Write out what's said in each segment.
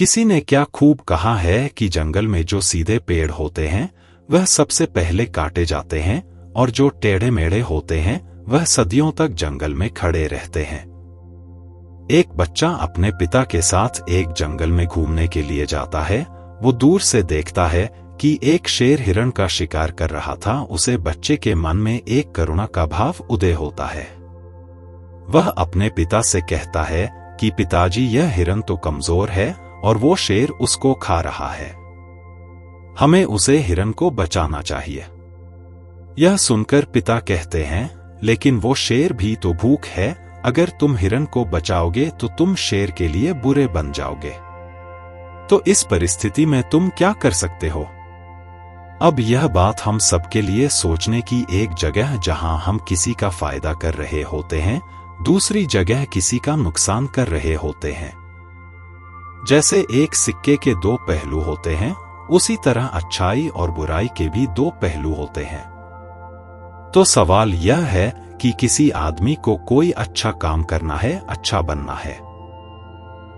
किसी ने क्या खूब कहा है कि जंगल में जो सीधे पेड़ होते हैं वह सबसे पहले काटे जाते हैं और जो टेढ़े मेढ़े होते हैं वह सदियों तक जंगल में खड़े रहते हैं। एक बच्चा अपने पिता के साथ एक जंगल में घूमने के लिए जाता है। वो दूर से देखता है कि एक शेर हिरण का शिकार कर रहा था। उसे बच्चे के मन में एक करुणा का भाव उदय होता है। वह अपने पिता से कहता है कि पिताजी, यह हिरण तो कमजोर है और वो शेर उसको खा रहा है। हमें उसे हिरण को बचाना चाहिए। यह सुनकर पिता कहते हैं, लेकिन वो शेर भी तो भूख है। अगर तुम हिरण को बचाओगे तो तुम शेर के लिए बुरे बन जाओगे। तो इस परिस्थिति में तुम क्या कर सकते हो? अब यह बात हम सबके लिए सोचने की एक जगह, जहां हम किसी का फायदा कर रहे होते हैं, दूसरी जगह किसी का नुकसान कर रहे होते हैं। जैसे एक सिक्के के दो पहलू होते हैं, उसी तरह अच्छाई और बुराई के भी दो पहलू होते हैं। तो सवाल यह है कि किसी आदमी को कोई अच्छा काम करना है, अच्छा बनना है,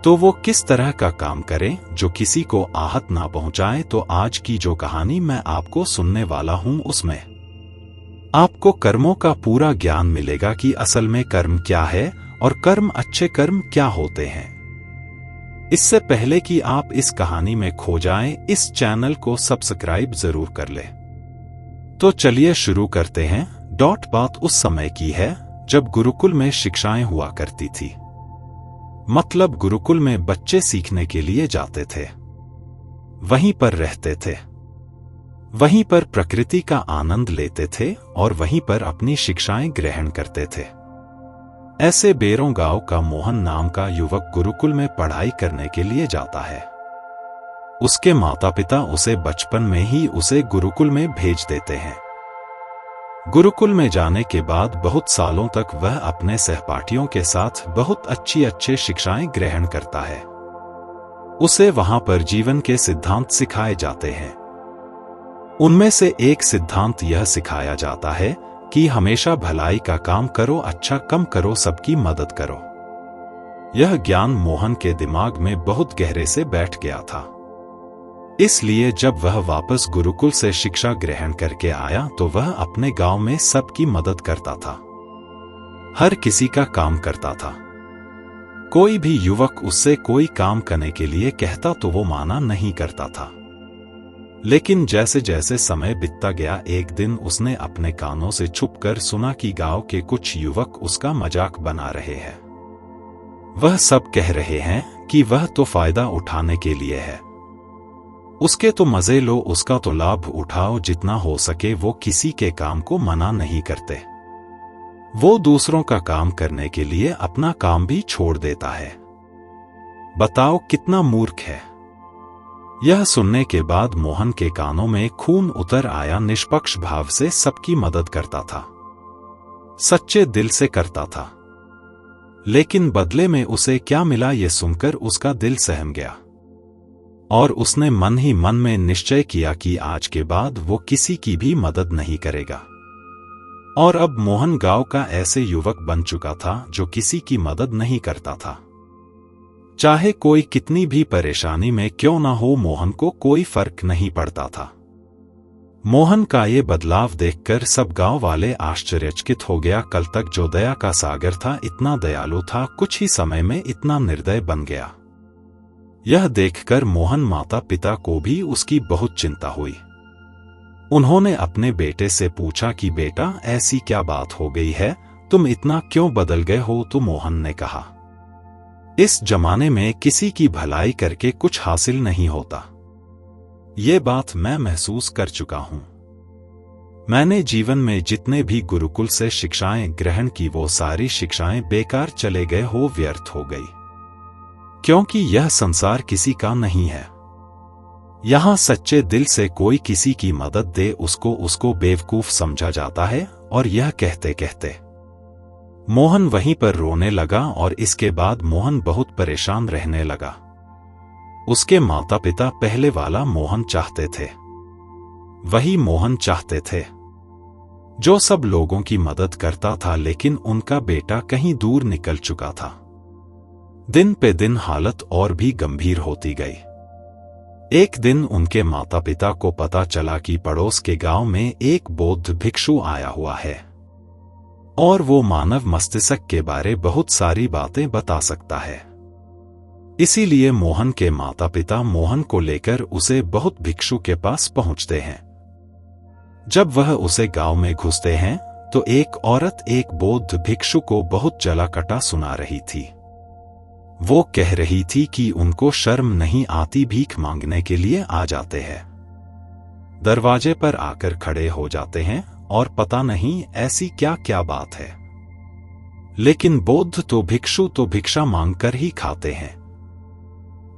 तो वो किस तरह का काम करे जो किसी को आहत ना पहुंचाए। तो आज की जो कहानी मैं आपको सुनने वाला हूं, उसमें आपको कर्मों का पूरा ज्ञान मिलेगा कि असल में कर्म क्या है और कर्म, अच्छे कर्म क्या होते हैं। इससे पहले कि आप इस कहानी में खो जाएं, इस चैनल को सब्सक्राइब जरूर कर लें। तो चलिए शुरू करते हैं। बात उस समय की है जब गुरुकुल में शिक्षाएं हुआ करती थी। मतलब गुरुकुल में बच्चे सीखने के लिए जाते थे, वहीं पर रहते थे, वहीं पर प्रकृति का आनंद लेते थे और वहीं पर अपनी शिक्षाएं ग्रहण करते थे। ऐसे बेरों गांव का मोहन नाम का युवक गुरुकुल में पढ़ाई करने के लिए जाता है। उसके माता पिता उसे बचपन में ही उसे गुरुकुल में भेज देते हैं। गुरुकुल में जाने के बाद बहुत सालों तक वह अपने सहपाठियों के साथ बहुत अच्छी शिक्षाएं ग्रहण करता है। उसे वहां पर जीवन के सिद्धांत सिखाए जाते हैं। उनमें से एक सिद्धांत यह सिखाया जाता है कि हमेशा भलाई का काम करो, अच्छा कम करो, सबकी मदद करो। यह ज्ञान मोहन के दिमाग में बहुत गहरे से बैठ गया था। इसलिए जब वह वापस गुरुकुल से शिक्षा ग्रहण करके आया तो वह अपने गांव में सबकी मदद करता था, हर किसी का काम करता था। कोई भी युवक उससे कोई काम करने के लिए कहता तो वो माना नहीं करता था। लेकिन जैसे जैसे समय बीतता गया, एक दिन उसने अपने कानों से छुपकर सुना कि गांव के कुछ युवक उसका मजाक बना रहे हैं। वह सब कह रहे हैं कि वह तो फायदा उठाने के लिए है, उसके तो मजे लो, उसका तो लाभ उठाओ, जितना हो सके वो किसी के काम को मना नहीं करते। वो दूसरों का काम करने के लिए अपना काम भी छोड़ देता है। बताओ कितना मूर्ख है। यह सुनने के बाद मोहन के कानों में खून उतर आया। निष्पक्ष भाव से सबकी मदद करता था, सच्चे दिल से करता था, लेकिन बदले में उसे क्या मिला ये सुनकर उसका दिल सहम गया और उसने मन ही मन में निश्चय किया कि आज के बाद वो किसी की भी मदद नहीं करेगा। और अब मोहन गांव का ऐसे युवक बन चुका था जो किसी की मदद नहीं करता था। चाहे कोई कितनी भी परेशानी में क्यों ना हो, मोहन को कोई फर्क नहीं पड़ता था। मोहन का ये बदलाव देखकर सब गांव वाले आश्चर्यचकित हो गया। कल तक जो दया का सागर था, इतना दयालु था, कुछ ही समय में इतना निर्दय बन गया। यह देखकर मोहन माता पिता को भी उसकी बहुत चिंता हुई। उन्होंने अपने बेटे से पूछा कि बेटा, ऐसी क्या बात हो गई है, तुम इतना क्यों बदल गए हो? तो मोहन ने कहा, इस जमाने में किसी की भलाई करके कुछ हासिल नहीं होता। ये बात मैं महसूस कर चुका हूं। मैंने जीवन में जितने भी गुरुकुल से शिक्षाएं ग्रहण की, वो सारी शिक्षाएं बेकार चले गए हो, व्यर्थ हो गई। क्योंकि यह संसार किसी का नहीं है। यहां सच्चे दिल से कोई किसी की मदद दे, उसको बेवकूफ समझा जाता है। और यह कहते कहते मोहन वहीं पर रोने लगा और इसके बाद मोहन बहुत परेशान रहने लगा। उसके माता पिता पहले वाला मोहन चाहते थे, वही मोहन चाहते थे जो सब लोगों की मदद करता था, लेकिन उनका बेटा कहीं दूर निकल चुका था। दिन पे दिन हालत और भी गंभीर होती गई। एक दिन उनके माता पिता को पता चला कि पड़ोस के गांव में एक बौद्ध भिक्षु आया हुआ है और वो मानव मस्तिष्क के बारे बहुत सारी बातें बता सकता है। इसीलिए मोहन के माता पिता मोहन को लेकर उसे बहुत भिक्षु के पास पहुंचते हैं। जब वह उसे गांव में घुसते हैं तो एक औरत एक बौद्ध भिक्षु को बहुत जला कटा सुना रही थी। वो कह रही थी कि उनको शर्म नहीं आती, भीख मांगने के लिए आ जाते हैं, दरवाजे पर आकर खड़े हो जाते हैं और पता नहीं ऐसी क्या क्या बात है, लेकिन बौद्ध तो भिक्षु तो भिक्षा मांगकर ही खाते हैं,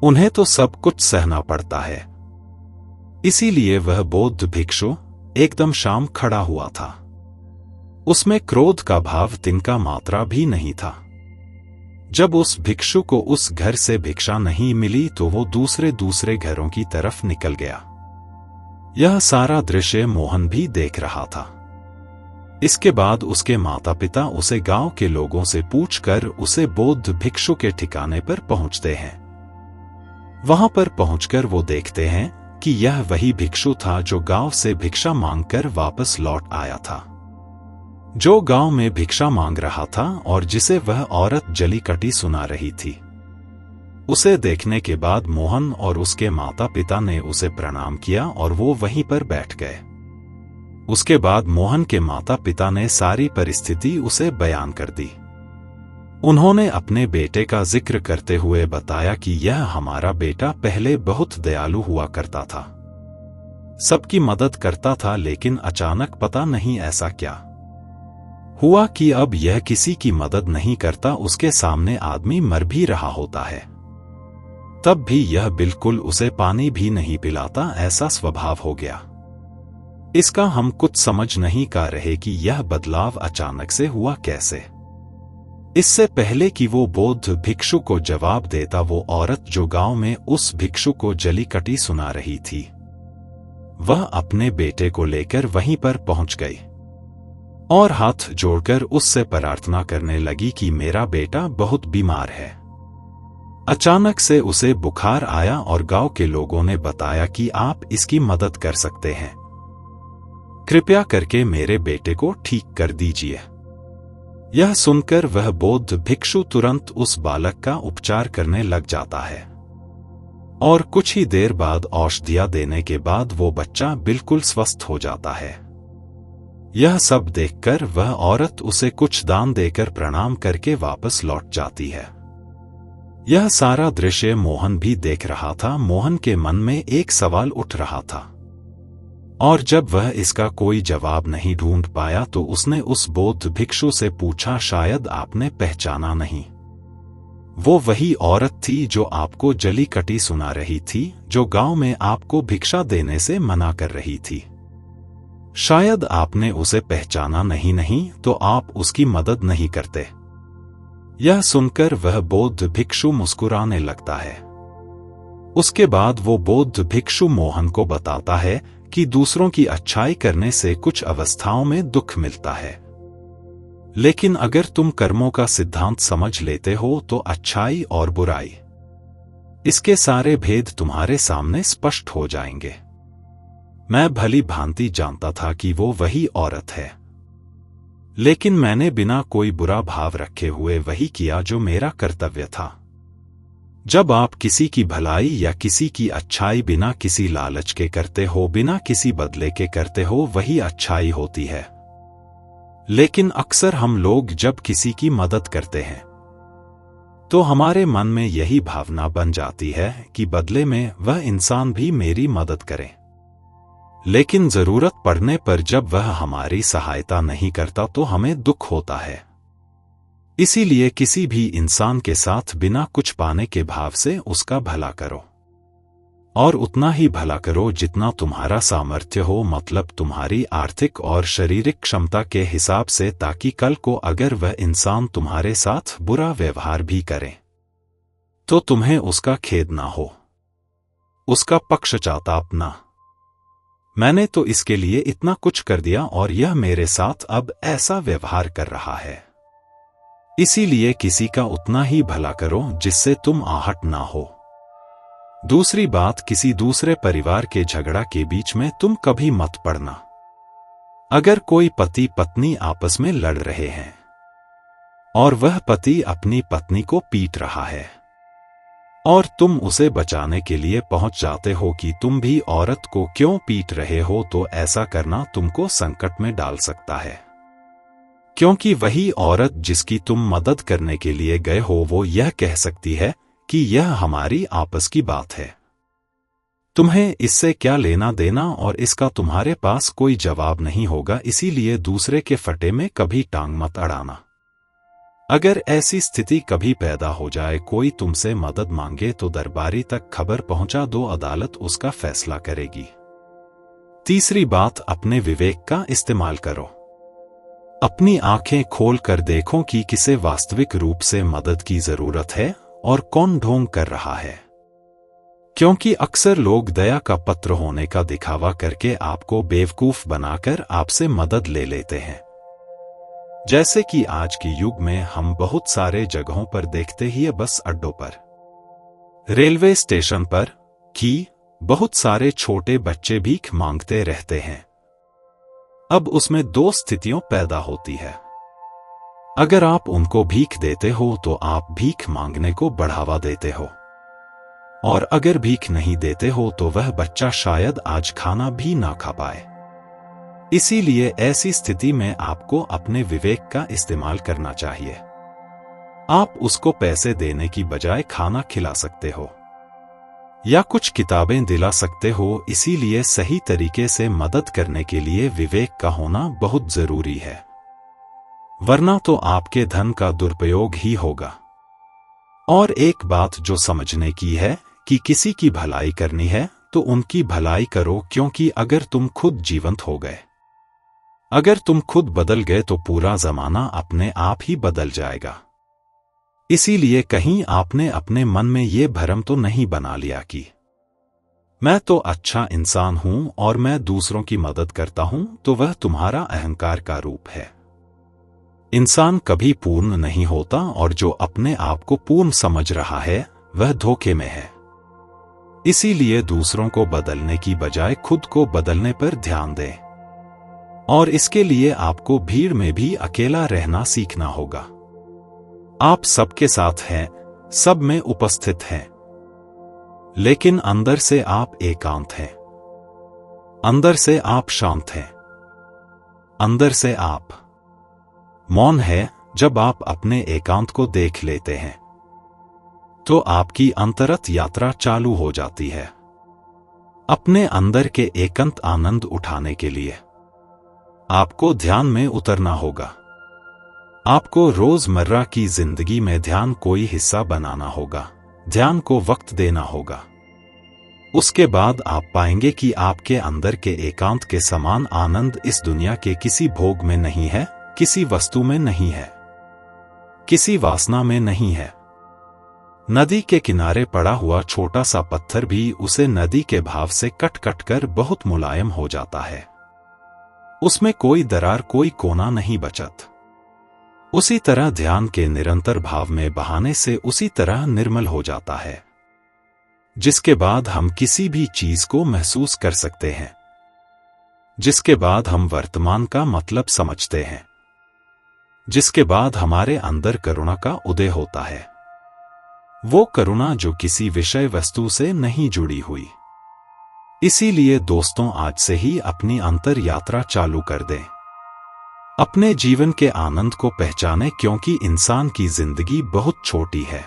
उन्हें तो सब कुछ सहना पड़ता है। इसीलिए वह बौद्ध भिक्षु एकदम शाम खड़ा हुआ था। उसमें क्रोध का भाव तिनका मात्रा भी नहीं था। जब उस भिक्षु को उस घर से भिक्षा नहीं मिली तो वो दूसरे घरों की तरफ निकल गया। यह सारा दृश्य मोहन भी देख रहा था। इसके बाद उसके माता पिता उसे गांव के लोगों से पूछकर उसे बौद्ध भिक्षु के ठिकाने पर पहुंचते हैं। वहां पर पहुंचकर वो देखते हैं कि यह वही भिक्षु था जो गांव से भिक्षा मांगकर वापस लौट आया था, जो गांव में भिक्षा मांग रहा था और जिसे वह औरत जली कटी सुना रही थी। उसे देखने के बाद मोहन और उसके माता पिता ने उसे प्रणाम किया और वो वहीं पर बैठ गए। उसके बाद मोहन के माता पिता ने सारी परिस्थिति उसे बयान कर दी। उन्होंने अपने बेटे का जिक्र करते हुए बताया कि यह हमारा बेटा पहले बहुत दयालु हुआ करता था, सबकी मदद करता था, लेकिन अचानक पता नहीं ऐसा क्या हुआ कि अब यह किसी की मदद नहीं करता, उसके सामने आदमी मर भी रहा होता है तब भी यह बिल्कुल उसे पानी भी नहीं पिलाता, ऐसा स्वभाव हो गया। इसका हम कुछ समझ नहीं पा रहे कि यह बदलाव अचानक से हुआ कैसे। इससे पहले कि वो बौद्ध भिक्षु को जवाब देता, वो औरत जो गांव में उस भिक्षु को जली कटी सुना रही थी, वह अपने बेटे को लेकर वहीं पर पहुंच गई और हाथ जोड़कर उससे प्रार्थना करने लगी कि मेरा बेटा बहुत बीमार है। अचानक से उसे बुखार आया और गांव के लोगों ने बताया कि आप इसकी मदद कर सकते हैं, कृपया करके मेरे बेटे को ठीक कर दीजिए। यह सुनकर वह बौद्ध भिक्षु तुरंत उस बालक का उपचार करने लग जाता है और कुछ ही देर बाद औषधियां देने के बाद वो बच्चा बिल्कुल स्वस्थ हो जाता है। यह सब देखकर वह औरत उसे कुछ दान देकर प्रणाम करके वापस लौट जाती है। यह सारा दृश्य मोहन भी देख रहा था। मोहन के मन में एक सवाल उठ रहा था और जब वह इसका कोई जवाब नहीं ढूंढ पाया तो उसने उस बौद्ध भिक्षु से पूछा, शायद आपने पहचाना नहीं, वो वही औरत थी जो आपको जली कटी सुना रही थी, जो गांव में आपको भिक्षा देने से मना कर रही थी। शायद आपने उसे पहचाना नहीं तो आप उसकी मदद नहीं करते। यह सुनकर वह बौद्ध भिक्षु मुस्कुराने लगता है। उसके बाद वो बौद्ध भिक्षु मोहन को बताता है कि दूसरों की अच्छाई करने से कुछ अवस्थाओं में दुख मिलता है, लेकिन अगर तुम कर्मों का सिद्धांत समझ लेते हो तो अच्छाई और बुराई, इसके सारे भेद तुम्हारे सामने स्पष्ट हो जाएंगे। मैं भली भांति जानता था कि वो वही औरत है, लेकिन मैंने बिना कोई बुरा भाव रखे हुए वही किया जो मेरा कर्तव्य था। जब आप किसी की भलाई या किसी की अच्छाई बिना किसी लालच के करते हो, बिना किसी बदले के करते हो, वही अच्छाई होती है। लेकिन अक्सर हम लोग जब किसी की मदद करते हैं तो हमारे मन में यही भावना बन जाती है कि बदले में वह इंसान भी मेरी मदद करे, लेकिन जरूरत पड़ने पर जब वह हमारी सहायता नहीं करता तो हमें दुख होता है। इसीलिए किसी भी इंसान के साथ बिना कुछ पाने के भाव से उसका भला करो, और उतना ही भला करो जितना तुम्हारा सामर्थ्य हो, मतलब तुम्हारी आर्थिक और शारीरिक क्षमता के हिसाब से, ताकि कल को अगर वह इंसान तुम्हारे साथ बुरा व्यवहार भी करे तो तुम्हें उसका खेद ना हो, उसका पक्षपात ना। मैंने तो इसके लिए इतना कुछ कर दिया और यह मेरे साथ अब ऐसा व्यवहार कर रहा है। इसीलिए किसी का उतना ही भला करो जिससे तुम आहट ना हो। दूसरी बात, किसी दूसरे परिवार के झगड़ा के बीच में तुम कभी मत पड़ना। अगर कोई पति पत्नी आपस में लड़ रहे हैं और वह पति अपनी पत्नी को पीट रहा है और तुम उसे बचाने के लिए पहुंच जाते हो कि तुम भी औरत को क्यों पीट रहे हो, तो ऐसा करना तुमको संकट में डाल सकता है। क्योंकि वही औरत जिसकी तुम मदद करने के लिए गए हो वो यह कह सकती है कि यह हमारी आपस की बात है, तुम्हें इससे क्या लेना देना, और इसका तुम्हारे पास कोई जवाब नहीं होगा। इसीलिए दूसरे के फटे में कभी टांग मत अड़ाना। अगर ऐसी स्थिति कभी पैदा हो जाए, कोई तुमसे मदद मांगे तो दरबारी तक खबर पहुंचा दो, अदालत उसका फैसला करेगी। तीसरी बात, अपने विवेक का इस्तेमाल करो। अपनी आंखें खोल कर देखो कि किसे वास्तविक रूप से मदद की जरूरत है और कौन ढोंग कर रहा है। क्योंकि अक्सर लोग दया का पत्र होने का दिखावा करके आपको बेवकूफ बनाकर आपसे मदद ले लेते हैं। जैसे कि आज के युग में हम बहुत सारे जगहों पर देखते ही, बस अड्डों पर, रेलवे स्टेशन पर, कि बहुत सारे छोटे बच्चे भीख मांगते रहते हैं। अब उसमें दो स्थितियां पैदा होती है। अगर आप उनको भीख देते हो तो आप भीख मांगने को बढ़ावा देते हो, और अगर भीख नहीं देते हो तो वह बच्चा शायद आज खाना भी ना खा पाए। इसीलिए ऐसी स्थिति में आपको अपने विवेक का इस्तेमाल करना चाहिए। आप उसको पैसे देने की बजाय खाना खिला सकते हो या कुछ किताबें दिला सकते हो। इसीलिए सही तरीके से मदद करने के लिए विवेक का होना बहुत जरूरी है, वरना तो आपके धन का दुरुपयोग ही होगा। और एक बात जो समझने की है कि किसी की भलाई करनी है तो उनकी भलाई करो, क्योंकि अगर तुम खुद जीवंत हो गए, अगर तुम खुद बदल गए तो पूरा जमाना अपने आप ही बदल जाएगा। इसीलिए कहीं आपने अपने मन में ये भ्रम तो नहीं बना लिया कि मैं तो अच्छा इंसान हूं और मैं दूसरों की मदद करता हूं, तो वह तुम्हारा अहंकार का रूप है। इंसान कभी पूर्ण नहीं होता, और जो अपने आप को पूर्ण समझ रहा है वह धोखे में है। इसीलिए दूसरों को बदलने की बजाय खुद को बदलने पर ध्यान दें, और इसके लिए आपको भीड़ में भी अकेला रहना सीखना होगा। आप सबके साथ हैं, सब में उपस्थित हैं, लेकिन अंदर से आप एकांत हैं, अंदर से आप शांत हैं, अंदर से आप मौन है। जब आप अपने एकांत को देख लेते हैं तो आपकी अंतरत यात्रा चालू हो जाती है। अपने अंदर के एकांत आनंद उठाने के लिए आपको ध्यान में उतरना होगा। आपको रोजमर्रा की जिंदगी में ध्यान कोई हिस्सा बनाना होगा, ध्यान को वक्त देना होगा। उसके बाद आप पाएंगे कि आपके अंदर के एकांत के समान आनंद इस दुनिया के किसी भोग में नहीं है, किसी वस्तु में नहीं है, किसी वासना में नहीं है। नदी के किनारे पड़ा हुआ छोटा सा पत्थर भी उसे नदी के भाव से कट कट कर बहुत मुलायम हो जाता है, उसमें कोई दरार, कोई कोना नहीं बचत। उसी तरह ध्यान के निरंतर भाव में बहाने से उसी तरह निर्मल हो जाता है, जिसके बाद हम किसी भी चीज को महसूस कर सकते हैं, जिसके बाद हम वर्तमान का मतलब समझते हैं, जिसके बाद हमारे अंदर करुणा का उदय होता है। वो करुणा जो किसी विषय वस्तु से नहीं जुड़ी हुई। इसीलिए दोस्तों, आज से ही अपनी अंतर यात्रा चालू कर दें, अपने जीवन के आनंद को पहचानें, क्योंकि इंसान की जिंदगी बहुत छोटी है।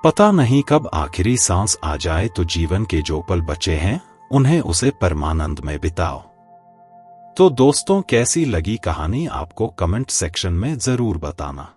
पता नहीं कब आखिरी सांस आ जाए, तो जीवन के जो पल बचे हैं उन्हें उसे परमानंद में बिताओ। तो दोस्तों, कैसी लगी कहानी आपको कमेंट सेक्शन में जरूर बताना।